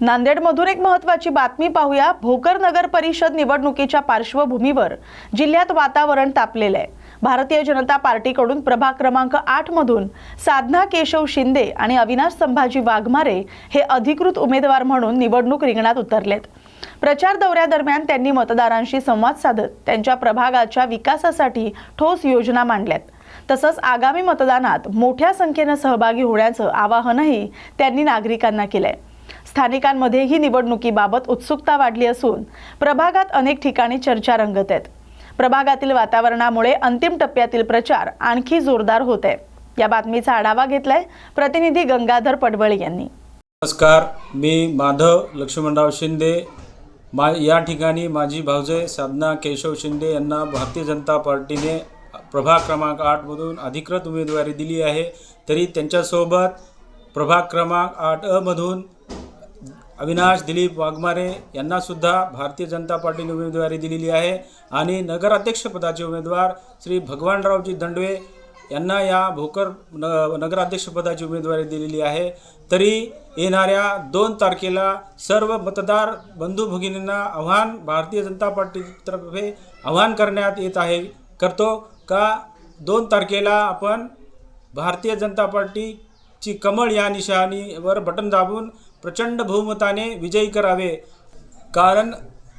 नांदेडमधून एक महत्त्वाची बातमी पाहूया। भोकर नगर परिषद निवडणुकीच्या पार्श्वभूमीवर जिल्ह्यात वातावरण तापलेले आहे। भारतीय जनता पार्टीकडून प्रभाग क्रमांक 8 मधून साधना केशव शिंदे आणि अविनाश संभाजी वाघमारे हे अधिकृत उमेदवार म्हणून निवडणूक रिंगणात उतरलेत। प्रचार दौऱ्यादरम्यान त्यांनी मतदारांशी संवाद साधत त्यांच्या प्रभागाच्या विकासासाठी ठोस योजना मांडल्यात। तसंच आगामी मतदानात मोठ्या संख्येने सहभागी होण्याचं आवाहनही त्यांनी नागरिकांना केलंय। स्थानिकांमध्ये ही निवडणुकीबाबत उत्सुकता वाढली असून प्रभागात अनेक ठिकाणी चर्चा रंगत आहेत। प्रभागातील वातावरणामुळे अंतिम टप्प्यातील प्रचार आणखी जोरदार होत आहे। या बातमीचा आढावा घेतलाय प्रतिनिधी गंगाधर पडवळे यांनी। नमस्कार, मी माधव लक्ष्मणराव शिंदे। या ठिकाणी माझी भाऊजे साधना केशव शिंदे यांना भारतीय जनता पार्टीने प्रभाग क्रमांक 8 मधून अधिकृत उमेदवारी दिली आहे। तरी त्यांच्यासोबत प्रभाग क्रमांक 8 मधून अविनाश दिलीप वाघमारे यांना सुद्धा भारतीय जनता पार्टीने उमेदवारी दिलेली आहे आणि नगराध्यक्षपदाचे उमेदवार श्री भगवानरावजी दंडवे यांना या भोकर नगराध्यक्षपदाची उमेदवारी दिलेली आहे। तरी येणाऱ्या 2 तारखेला सर्व मतदार बंधू भगिनींना आव्हान भारतीय जनता पार्टीतर्फे आव्हान करण्यात येत आहे करतो का 2 तारखेला आपण भारतीय जनता पार्टीची कमळ या निशाणीवर बटन दाबून प्रचंड बहुमताने विजयी करावे। कारण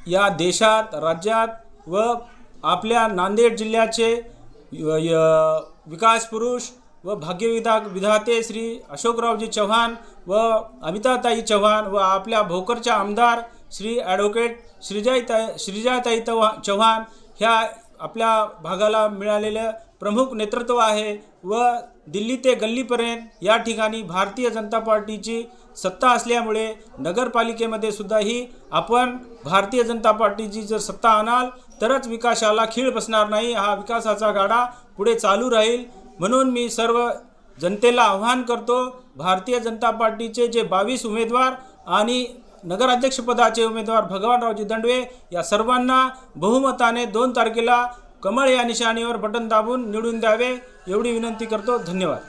या देशात, राज्यात व आपल्या नांदेड जिल्ह्याचे विकास पुरुष व भाग्यविधाते श्री अशोकरावजी चव्हाण व अमिताताई चव्हाण व आपल्या भोकरच्या आमदार श्री ॲडव्होकेट श्रीजाताई चव्हाण ह्या आपल्या भागाला मिळालेले प्रमुख नेतृत्व आहे व दिल्ली ते गल्लीपर्यंत या ठिकाणी भारतीय जनता पार्टीची सत्ता असल्यामुळे नगरपालिकेमध्ये सुद्धाही आपण भारतीय जनता पार्टीची जर सत्ता आणाल तरच विकासाला खीळ बसणार नाही। हा विकासाचा गाडा पुढे चालू राहील। म्हणून मी सर्व जनतेला आव्हान करतो, भारतीय जनता पार्टीचे जे 22 उमेदवार आणि नगराध्यक्षपदाचे उमेदवार भगवानरावजी दंडवे या सर्वांना बहुमताने 2 तारखेला कमळ या निशाणीवर बटन दाबून निवडून द्यावे एवढी विनंती करतो। धन्यवाद।